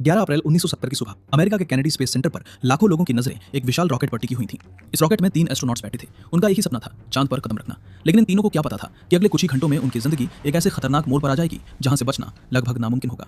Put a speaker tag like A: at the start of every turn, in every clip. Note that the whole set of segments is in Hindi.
A: 11 अप्रैल 1970 की सुबह अमेरिका के कैनेडी स्पेस सेंटर पर लाखों लोगों की नजरें एक विशाल रॉकेट पर टिकी हुई थीं। इस रॉकेट में 3 एस्ट्रोनॉट्स बैठे थे। उनका एक ही सपना था, चांद पर कदम रखना। लेकिन इन तीनों को क्या पता था कि अगले कुछ ही घंटों में उनकी जिंदगी एक ऐसे खतरनाक मोड़ पर आ जाएगी जहां से बचना लगभग नामुमकिन होगा।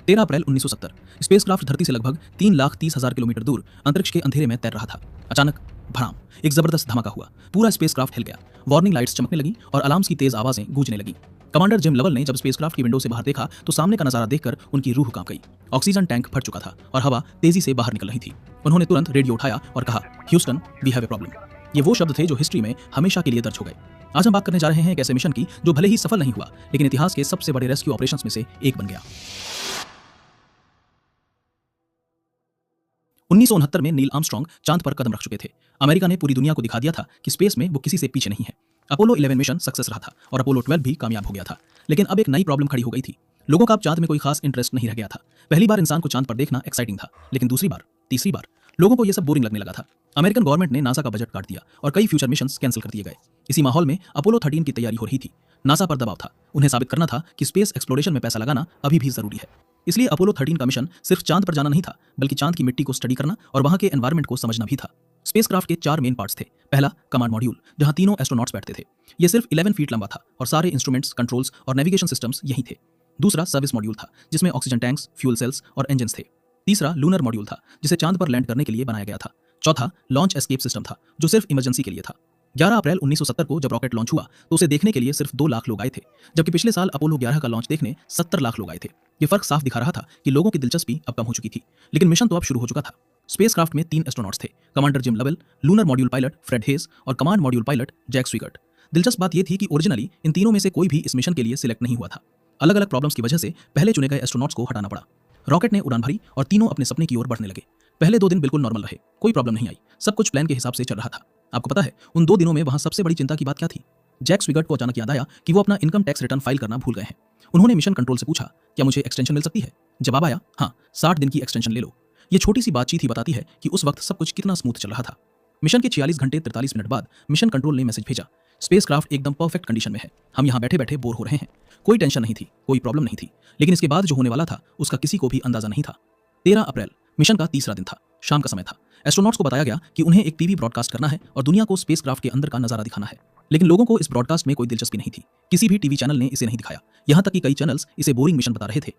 A: 13 अप्रैल 1970 स्पेसक्राफ्ट धरती से लगभग 3,30,000 किलोमीटर दूर अंतरिक्ष के अंधेरे में तैर रहा था। अचानक भड़ाम, एक जबरदस्त धमाका हुआ। पूरा स्पेसक्राफ्ट हिल गया। वार्निंग लाइट्स चमकने लगी और अलार्म्स की तेज आवाजें गूंजने लगी। कमांडर जिम लवल ने जब स्पेसक्राफ्ट की विंडो से बाहर देखा तो सामने का नजारा देखकर उनकी रूह कांप गई। ऑक्सीजन टैंक फट चुका था और हवा तेजी से बाहर निकल रही थी। उन्होंने तुरंत रेडियो उठाया और कहा, Houston, we have a problem. ये वो शब्द थे जो हिस्ट्री में हमेशा के लिए दर्ज हो गए। आज हम बात करने जा रहे हैं एक ऐसे मिशन की जो भले ही सफल नहीं हुआ, लेकिन इतिहास के सबसे बड़े रेस्क्यू ऑपरेशंस में से एक बन गया। 1969 में नील आर्मस्ट्रांग चांद पर कदम रख चुके थे। अमेरिका ने पूरी दुनिया को दिखा दिया था कि स्पेस में वो किसी से पीछे नहीं है। अपोलो 11 मिशन सक्सेस रहा था और अपोलो 12 भी कामयाब हो गया था। लेकिन अब एक नई प्रॉब्लम खड़ी हो गई थी। लोगों का अब चांद में कोई खास इंटरेस्ट नहीं रह गया था। पहली बार इंसान को चांद पर देखना एक्साइटिंग था, लेकिन दूसरी बार, तीसरी बार लोगों को यह सब बोरिंग लगने लगा था। अमेरिकन गवर्नमेंट ने नासा का बजट काट दिया और कई फ्यूचर मिशंस कैंसिल कर दिए गए। इसी माहौल में अपोलो 13 की तैयारी हो रही थी। नासा पर दबाव था। उन्हें साबित करना था कि स्पेस एक्सप्लोरेशन में पैसा लगाना अभी भी जरूरी है। इसलिए अपोलो 13 का मिशन सिर्फ चांद पर जाना नहीं था, बल्कि चांद की मिट्टी को स्टडी करना और वहां के एनवायरनमेंट को समझना भी था। स्पेसक्राफ्ट के 4 मेन पार्ट्स थे। पहला, कमांड मॉड्यूल, जहां तीनों एस्ट्रोनॉट्स बैठते थे। यह सिर्फ 11 फीट लंबा था और सारे इंस्ट्रूमेंट्स, कंट्रोल्स और नेविगेशन सिस्टम्स यहीं थे। दूसरा, सर्विस मॉड्यूल था, जिसमें ऑक्सीजन टैंक्स, फ्यूल सेल्स और इंजन्स थे। तीसरा, लूनर मॉड्यूल था, जिसे चांद पर लैंड करने के लिए बनाया गया था। चौथा, लॉन्च एस्केप सिस्टम था, जो सिर्फ इमरजेंसी के लिए था। 11 अप्रैल 1970 को जब रॉकेट लॉन्च हुआ तो उसे देखने के लिए सिर्फ 2 लाख लोग आए थे, जबकि पिछले साल अपोलो 11 का लॉन्च देखने 70 लाख लोग आए थे। ये फर्क साफ दिखा रहा था कि लोगों की दिलचस्पी अब कम हो चुकी थी, लेकिन मिशन तो अब शुरू हो चुका था। स्पेसक्राफ्ट में 3 एस्ट्रोनॉट्स थे, commander Jim Lovell, lunar module pilot Fred Haise और command module pilot Jack Swigert. दिलचस्प बात यह थी कि ओरिजिनली इन तीनों में से कोई भी इस मिशन के लिए सिलेक्ट नहीं हुआ था। अलग अलग प्रॉब्लम्स की वजह से पहले चुने गए एस्ट्रोनॉट्स को हटाना पड़ा। रॉकेट ने उड़ान भरी और तीनों अपने सपने की ओर बढ़ने लगे। पहले 2 दिन बिल्कुल नॉर्मल रहे, कोई प्रॉब्लम नहीं आई, सब कुछ प्लान के हिसाब से चल रहा था। आपको पता है उन 2 दिनों में वहां सबसे बड़ी चिंता की बात क्या थी? जैक स्विगर्ट को अचानक याद आया कि वो अपना इनकम टैक्स रिटर्न फाइल करना भूल गए हैं। उन्होंने मिशन कंट्रोल से पूछा, क्या मुझे एक्सटेंशन मिल सकती है? जवाब आया, हाँ, 60 दिन की एक्सटेंशन ले लो। ये छोटी सी बातचीत ही बताती है कि उस वक्त सब कुछ कितना स्मूथ चल रहा था। मिशन के 46 घंटे 43 मिनट बाद मिशन कंट्रोल ने मैसेज भेजा, स्पेसक्राफ्ट एकदम परफेक्ट कंडीशन में है। हम यहाँ बैठे बैठे बोर हो रहे हैं। कोई टेंशन नहीं थी, कोई प्रॉब्लम नहीं थी, लेकिन इसके बाद जो होने वाला था उसका किसी को भी अंदाजा नहीं था। 13 अप्रैल मिशन का तीसरा दिन था। शाम का समय था। एस्ट्रोनॉट्स को बताया गया कि उन्हें एक टीवी ब्रॉडकास्ट करना है और दुनिया को स्पेसक्राफ्ट के अंदर का नजारा दिखाना है। लेकिन लोगों को इस ब्रॉडकास्ट में कोई दिलचस्पी नहीं थी। किसी भी टीवी चैनल ने इसे नहीं दिखाया। यहाँ तक कि कई चैनल्स इसे बोरिंग मिशन बता रहे थे।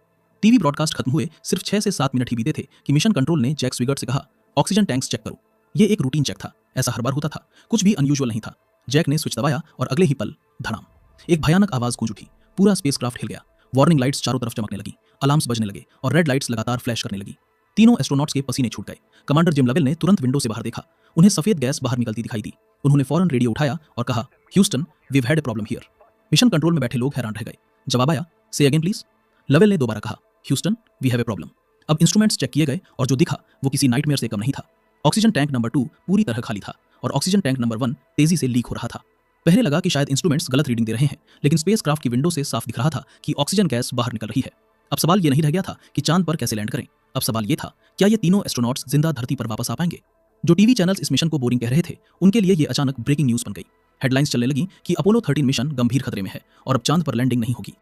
A: टीवी ब्रॉडकास्ट खत्म हुए सिर्फ 6 से 7 मिनट ही बीते थे कि मिशन कंट्रोल ने जैक स्विगर्ट से कहा, ऑक्सीजन टैंक्स चेक करो। ये एक रूटीन चेक था, ऐसा हर बार होता था, कुछ भी अनयूजुअल नहीं था। जैक ने स्विच दबाया और अगले ही पल धड़ाम, एक भयानक आवाज गूंज उठी। पूरा स्पेसक्राफ्ट हिल गया। वार्निंग लाइट्स चारों तरफ चमकने लगी, अलार्म्स बजने लगे और रेड लाइट्स लगातार फ्लैश करने लगी। तीनों एस्ट्रोनॉट्स के पसीने छूट गए। कमांडर जिम लवेल ने तुरंत विंडो से बाहर देखा। उन्हें सफेद गैस बाहर निकलती दिखाई दी। उन्होंने फौरन रेडियो उठाया और कहा, Houston, we have had a problem here. Mission control में बैठे लोग हैरान रह गए। जवाब आया, से अगेन प्लीज। लवेल ने दोबारा कहा, Houston, we have a problem. अब इंस्ट्रूमेंट्स चेक किए गए और जो दिखा वो किसी नाइटमेयर से कम नहीं था। ऑक्सीजन टैंक नंबर 2 पूरी तरह खाली था और ऑक्सीजन टैंक नंबर 1 तेजी से लीक हो रहा था। पहले लगा कि शायद इंस्ट्रूमेंट्स गलत रीडिंग दे रहे हैं, लेकिन स्पेसक्राफ्ट की विंडो से साफ दिख रहा था कि ऑक्सीजन गैस बाहर निकल रही है। अब सवाल ये नहीं रह गया था कि चांद पर कैसे लैंड करें। अब सवाल ये था, क्या ये तीनों एस्ट्रोनॉट्स जिंदा धरती पर वापस आ पाएंगे? जो टीवी चैनल्स इस मिशन को बोरिंग कह रहे थे, उनके लिए ये अचानक ब्रेकिंग न्यूज बन गई। हेडलाइंस चलने लगी कि अपोलो 13 मिशन गंभीर खतरे में है और अब चांद पर लैंडिंग नहीं होगी।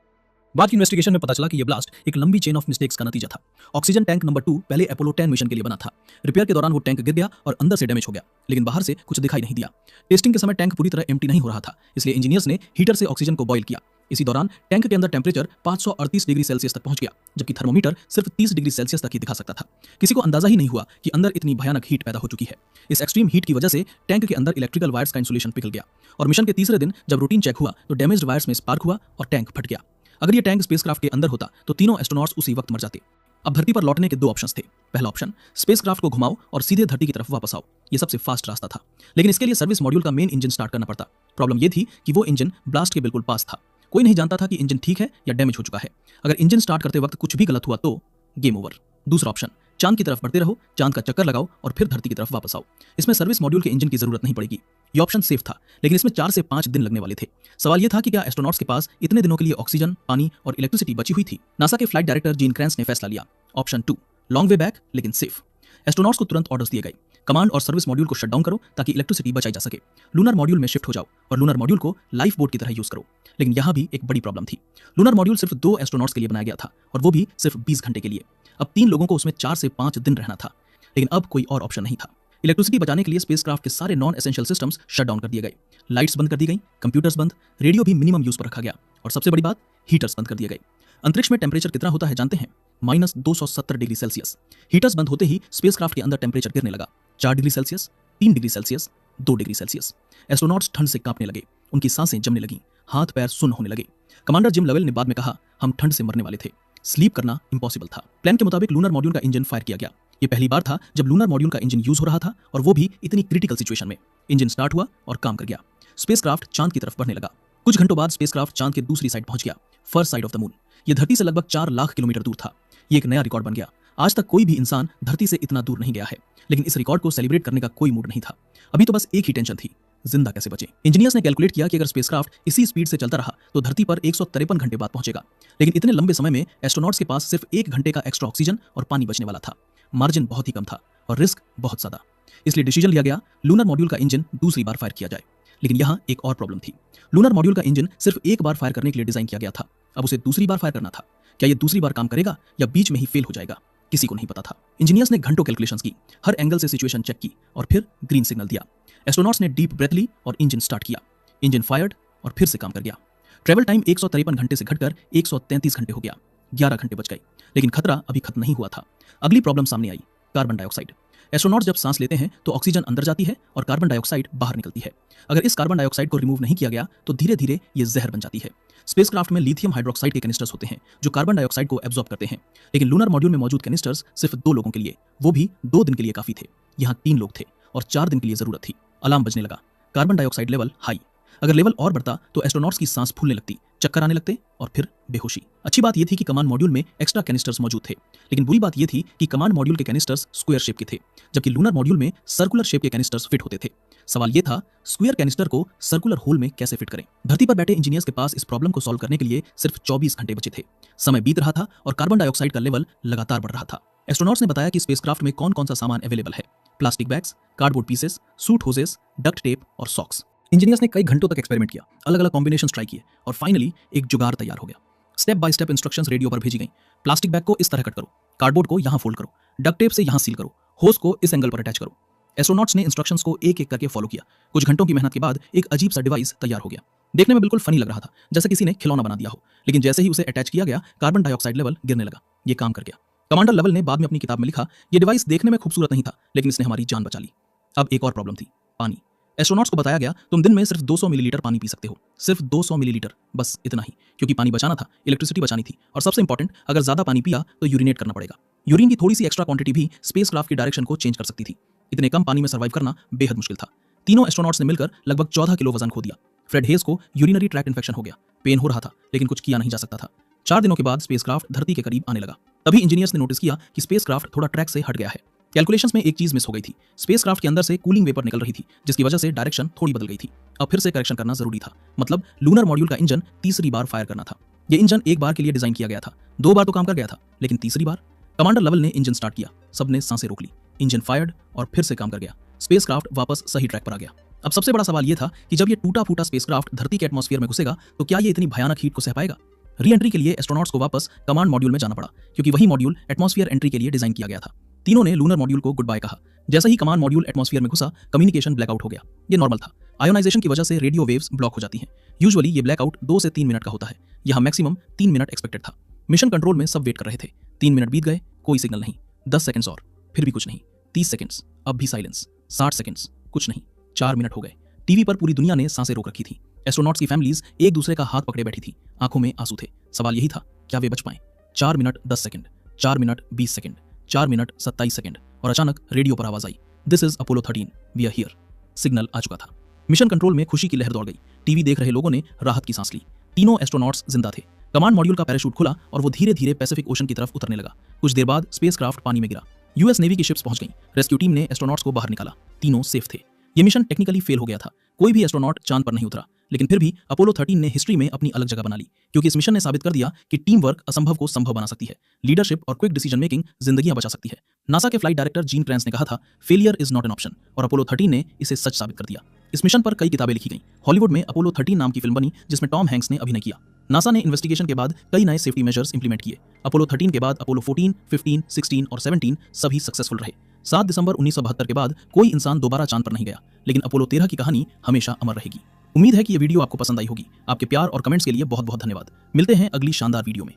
A: बाद की इन्वेस्टिगेशन में पता चला कि यह ब्लास्ट एक लंबी चेन ऑफ मिस्टेक्स का नतीजा था। ऑक्सीजन टैंक नंबर 2 पहले अपोलो 10 मिशन के लिए बना था। रिपेयर के दौरान वो टैंक गिर गया और अंदर से डैमेज हो गया, लेकिन बाहर से कुछ दिखाई नहीं दिया। टेस्टिंग के समय टैंक पूरी तरह एम्प्टी नहीं हो रहा था, इसलिए इंजीनियर्स ने हीटर से ऑक्सीजन को बॉयल किया। इसी दौरान टैंक के अंदर टेम्परेचर 538 डिग्री सेल्सियस तक पहुंच गया, जबकि थर्मोमीटर सिर्फ 30 डिग्री सेल्सियस तक ही दिखा सकता था। किसी को अंदाजा ही नहीं हुआ कि अंदर इतनी भयानक हीट पैदा हो चुकी है। इस एक्सट्रीम हीट की वजह से टैंक के अंदर इलेक्ट्रिकल वायर्स का इंसुलेशन पिघल गया और मिशन के तीसरे दिन जब रूटीन चेक हुआ तो डैमेज्ड वायर्स में स्पार्क हुआ और टैंक फट गया। अगर ये टैंक स्पेसक्राफ्ट के अंदर होता तो तीनों एस्ट्रोनॉट्स उसी वक्त मर जाते। अब धरती पर लौटने के 2 ऑप्शंस थे। पहला ऑप्शन, स्पेसक्राफ्ट को घुमाओ और सीधे धरती की तरफ वापस आओ। ये सबसे फास्ट रास्ता था, लेकिन इसके लिए सर्विस मॉड्यूल का मेन इंजन स्टार्ट करना पड़ता। प्रॉब्लम ये थी कि वो इंजन ब्लास्ट के बिल्कुल पास था। कोई नहीं जानता था कि इंजन ठीक है या डैमेज हो चुका है। अगर इंजन स्टार्ट करते वक्त कुछ भी गलत हुआ तो गेम ओवर। दूसरा ऑप्शन, चांद की तरफ बढ़ते रहो, चांद का चक्कर लगाओ और फिर धरती की तरफ वापस आओ। इसमें सर्विस मॉड्यूल के इंजन की जरूरत नहीं पड़ेगी। ये ऑप्शन सेफ था, लेकिन इसमें 4 से 5 दिन लगने वाले थे। सवाल यह था कि क्या एस्ट्रोनॉट्स के पास इतने दिनों के लिए ऑक्सीजन, पानी और इलेक्ट्रिसिटी बची हुई थी? नासा के फ्लाइट डायरेक्टर जीन क्रैंस ने फैसला लिया, ऑप्शन 2, लॉन्ग वे बैक लेकिन सेफ। एस्ट्रोनॉट्स को तुरंत ऑर्डर्स दिए गए। कमांड और सर्विस मॉड्यूल को शट डाउन करो ताकि इलेक्ट्रिसिटी बचाई जा सके। लूनर मॉड्यूल में शिफ्ट हो जाओ और लूनर मॉड्यूल को लाइफ बोट की तरह यूज करो। लेकिन यहाँ भी एक बड़ी प्रॉब्लम थी। लूनर मॉड्यूल सिर्फ 2 एस्ट्रोनॉट्स के लिए बनाया गया था और वो भी सिर्फ 20 घंटे के लिए। अब 3 लोगों को उसमें 4 से 5 दिन रहना था, लेकिन अब कोई और ऑप्शन नहीं था। इलेक्ट्रिसिटी बचाने के लिए स्पेसक्राफ्ट के सारे non essential systems shut down कर दिए गए। लाइट्स बंद कर दी गई, कंप्यूटर्स बंद, रेडियो भी मिनिमम यूज पर रखा गया और सबसे बड़ी बात, हीटर्स बंद कर दिए गए। अंतरिक्ष में टेम्परेचर कितना होता है जानते हैं? -270 डिग्री सेल्सियस। हीटर्स बंद होते ही स्पेसक्राफ्ट के अंदर टेम्परेचर गिरने लगा। 4 degree Celsius, 3 degree Celsius, 2 degree Celsius. Astronauts ठंड से कांपने लगे, उनकी सांसें जमने लगीं, हाथ पैर सुन्न होने लगे। कमांडर जिम लवेल ने बाद में कहा, हम ठंड से मरने वाले थे, स्लीप करना इम्पॉसिबल था। प्लान के मुताबिक लूनर मॉड्यूल का इंजन फायर किया गया। ये पहली बार था जब लूनर मॉड्यूल का इंजन यूज हो रहा था और वो भी इतनी क्रिटिकल सिचुएशन में। इंजन स्टार्ट हुआ और काम कर गया। स्पेसक्राफ्ट चांद की तरफ बढ़ने लगा। कुछ घंटों बाद स्पेसक्राफ्ट चांद की दूसरी साइड पहुंच गया, first side of the moon. ये धरती से लगभग 4 लाख किलोमीटर दूर था। ये एक नया रिकॉर्ड बन गया। आज तक कोई भी इंसान धरती से इतना दूर नहीं गया है, लेकिन इस रिकॉर्ड को सेलिब्रेट करने का कोई मूड नहीं था। अभी तो बस एक ही टेंशन थी, जिंदा कैसे बचे। इंजीनियर्स ने कैलकुलेट किया कि अगर स्पेसक्राफ्ट इसी स्पीड से चलता रहा तो धरती पर 153 घंटे बाद पहुंचेगा। लेकिन इतने लंबे समय में एस्ट्रोनॉट्स के पास सिर्फ 1 घंटे का एक्स्ट्रा ऑक्सीजन और पानी बचने वाला था। मार्जिन बहुत ही कम था और रिस्क बहुत ज्यादा। इसलिए डिसीजन लिया गया, लूनर मॉड्यूल का इंजन दूसरी बार फायर किया जाए। लेकिन यहाँ एक और प्रॉब्लम थी। लूनर मॉड्यूल का इंजन सिर्फ एक बार फायर करने के लिए डिजाइन किया गया था। अब उसे दूसरी बार फायर करना था। क्या ये दूसरी बार काम करेगा या बीच में ही फेल हो जाएगा? किसी को नहीं पता था। इंजीनियर्स ने घंटों कैलकुलेशंस की, हर एंगल से सिचुएशन चेक की और फिर ग्रीन सिग्नल दिया। एस्ट्रोनॉट्स ने डीप ब्रेथ ली और इंजन स्टार्ट किया। इंजन फायर्ड और फिर से काम कर गया। ट्रेवल टाइम 153 घंटे से घटकर 133 घंटे हो गया। 11 घंटे बच गए। लेकिन खतरा अभी खत्म नहीं हुआ था। अगली प्रॉब्लम सामने आई, कार्बन डाइऑक्साइड। एस्ट्रोनॉट्स जब सांस लेते हैं तो ऑक्सीजन अंदर जाती है और कार्बन डाइऑक्साइड बाहर निकलती है। अगर इस कार्बन डाइऑक्साइड को रिमूव नहीं किया गया तो धीरे धीरे ये जहर बन जाती है। स्पेसक्राफ्ट में लिथियम हाइड्रोक्साइड के कैनिस्टर्स होते हैं जो कार्बन डाइऑक्साइड को एब्जॉर्ब करते हैं। लेकिन लूनर मॉड्यूल में मौजूद कैनिस्टर्स सिर्फ 2 लोगों के लिए, वो भी 2 दिन के लिए काफी थे। यहाँ 3 लोग थे और 4 दिन के लिए जरूरत थी। अलार्म बजने लगा, कार्बन डाइऑक्साइड लेवल हाई। अगर लेवल और बढ़ता तो एस्ट्रोनॉट्स की सांस फूलने लगती, चक्कर आने लगते और फिर बेहोशी। अच्छी बात यह थी कि कमांड मॉड्यूल में एक्स्ट्रा कैनिस्टर्स मौजूद थे, लेकिन बुरी बात यह थी कि कमांड मॉड्यूल के कैनिस्टर्स स्क्वायर शेप के थे, जबकि लूनर मॉड्यूल में सर्कुलर शेप के कैनिस्टर्स फिट होते थे। सवाल यह था, स्क्वायर कैनिस्टर को सर्कुलर होल में कैसे फिट करें? धरती पर बैठे इंजीनियर्स के पास इस प्रॉब्लम को सॉल्व करने के लिए सिर्फ 24 घंटे बचे थे। समय बीत रहा था और कार्बन डाइऑक्साइड का लेवल लगातार बढ़ रहा था। एस्ट्रोनॉट्स ने बताया कि स्पेसक्राफ्ट में कौन कौन सा सामान अवेलेबल है। Plastic bags, cardboard pieces, suit hoses, duct tape और सॉक्स। इंजीनियर्स ने कई घंटों तक एक्सपेरिमेंट किया, अलग अलग कॉम्बिनेशंस ट्राई किए और फाइनली एक जुगाड़ तैयार हो गया। Step by step instructions radio पर भेजी गई। प्लास्टिक बैग को इस तरह कट करो, कार्डबोर्ड को यहाँ फोल्ड करो, डक्ट टेप से यहाँ सील करो, होज को इस एंगल पर अटैच करो। एस्ट्रोनॉट्स ने इंस्ट्रक्शंस को एक एक करके फॉलो किया। कुछ घंटों की मेहनत के बाद एक अजीब सा डिवाइस तैयार हो गया। देखने में बिल्कुल फनी लग रहा था, जैसे किसी ने खिलौना बना दिया हो। लेकिन जैसे ही उसे अटैच किया गया, कार्बन डाइऑक्साइड लेवल गिरने लगा। ये काम कर गया। कमांडर लेवल ने बाद में अपनी किताब में लिखा, ये डिवाइस देखने में खूबसूरत नहीं था, लेकिन इसने हमारी जान बचा ली। अब एक और प्रॉब्लम थी, पानी। एस्ट्रोनॉट्स को बताया गया, तुम दिन में सिर्फ 200 मिलीलीटर पानी पी सकते हो, सिर्फ 200 मिलीलीटर, बस इतना ही। क्योंकि पानी बचाना था, इलेक्ट्रिसिटी बचानी थी, और सबसे इंपॉर्टेंट, अगर ज्यादा पानी पिया तो यूरिनेट करना पड़ेगा। यूरिन की थोड़ी सी एक्स्ट्रा क्वांटिटी भी स्पेसक्राफ्ट की डायरेक्शन को चेंज कर सकती थी। इतने कम पानी में सर्वाइव करना बेहद मुश्किल था। तीनों एस्ट्रोनॉट्स ने मिलकर लगभग 14 किलो वजन खो दिया। फ्रेड हेज को यूरिनरी ट्रैक्ट इन्फेक्शन हो गया। पेन हो रहा था, लेकिन कुछ किया नहीं जा सकता था। 4 दिनों के बाद स्पेसक्राफ्ट धरती के करीब आने लगा। तभी इंजीनियर्स ने नोटिस किया कि स्पेसक्राफ्ट थोड़ा ट्रैक से हट गया है। कैलकुलेशंस में एक चीज मिस हो गई थी। स्पेसक्राफ्ट के अंदर से कूलिंग वेपर निकल रही थी, जिसकी वजह से डायरेक्शन थोड़ी बदल गई थी। अब फिर से करेक्शन करना जरूरी था। मतलब लूनर मॉड्यूल का इंजन तीसरी बार फायर करना था। यह इंजन एक बार के लिए डिजाइन किया गया था, 2 बार तो काम कर गया था, लेकिन तीसरी बार। कमांडर लेवल ने इंजन स्टार्ट किया, सबने सांसें रोक ली। इंजन फायर्ड और फिर से काम कर गया। स्पेसक्राफ्ट वापस सही ट्रैक पर आ गया। अब सबसे बड़ा सवाल यह था कि जब ये टूटा फूटा स्पेसक्राफ्ट धरती के एटमॉस्फेयर में घुसेगा तो क्या ये इतनी भयानक हीट को सह पाएगा? री एंट्री के लिए एस्ट्रोनॉट्स को वापस कमांड मॉड्यूल में जाना पड़ा, क्योंकि वही मॉड्यूल एटमॉस्फेयर एंट्री के लिए डिजाइन किया गया था। तीनों ने लूनर मॉड्यूल को गुड बाय कहा। जैसे ही कमांड मॉड्यूल एटमॉस्फेयर में घुसा, कम्युनिकेशन ब्लैकआउट हो गया। ये नॉर्मल था। आयोनाइजेशन की वजह से रेडियो वेव्स ब्लॉक हो जाती हैं। यूजुअली ये ब्लैकआउट 2 से 3 मिनट का होता है। यहाँ मैक्सिमम 3 मिनट एक्सपेक्टेड था। मिशन कंट्रोल में सब वेट कर रहे थे। 3 मिनट बीत गए, कोई सिग्नल नहीं। 10 सेकंड्स और, फिर भी कुछ नहीं। 30 सेकंड्स, अब भी साइलेंस। 60 सेकंड्स, कुछ नहीं। 4 मिनट हो गए। टीवी पर पूरी दुनिया ने सांसें रोक रखी थी। एस्ट्रोनॉट्स की फैमिलीज एक दूसरे का हाथ पकड़े बैठी थी, आंखों में आंसू थे। सवाल यही था, क्या वे बच पाएं? 4 minute 10 second, 4 minute 20 second, 4 minute 27 second, और अचानक रेडियो पर आवाज आई, this is Apollo 13, we are here. Signal आ चुका था। मिशन कंट्रोल में खुशी की लहर दौड़ गई। टीवी देख रहे लोगों ने राहत की सांस ली। तीनों एस्ट्रोनॉट्स जिंदा थे। कमांड मॉड्यूल का पैराशूट खुला और वो धीरे धीरे पैसिफिक ओशन की तरफ उतरने लगा। कुछ देर बाद स्पेसक्राफ्ट पानी में गिरा। यूएस नेवी की शिप्स पहुंच गईं। रेस्क्यू टीम ने एस्ट्रोनॉट्स को बाहर निकाला। तीनों सेफ थे। ये मिशन टेक्निकली फेल हो गया था, कोई भी एस्ट्रोनॉट चांद पर नहीं उतरा, लेकिन फिर भी अपोलो 13 ने हिस्ट्री में अपनी अलग जगह बना ली, क्योंकि इस मिशन ने साबित कर दिया कि टीम वर्क असंभव को संभव बना सकती है, लीडरशिप और क्विक डिसीजन मेकिंग जिंदगियां बचा सकती है। नासा के फ्लाइट डायरेक्टर जीन क्रेंस ने कहा था, failure is not an option, और अपोलो 13 ने इसे सच साबित कर दिया। इस मिशन पर कई किताबें लिखी गईं। हॉलीवुड में अपोलो 13 नाम की फिल्म बनी, जिसमें टॉम हैंक्स ने अभिनय किया। नासा ने इन्वेस्टिगेशन के बाद कई नए सेफ्टी मेजर्स इंप्लीमेंट किए। अपोलो 13 के बाद अपोलो 14, 15, 16 और 17 सभी सक्सेसफुल रहे। 7 दिसंबर 1972 के बाद कोई इंसान दोबारा चांद पर नहीं गया, लेकिन अपोलो 13 की कहानी हमेशा अमर रहेगी। उम्मीद है कि ये वीडियो आपको पसंद आई होगी। आपके प्यार और कमेंट्स के लिए बहुत बहुत धन्यवाद। मिलते हैं अगली शानदार वीडियो में।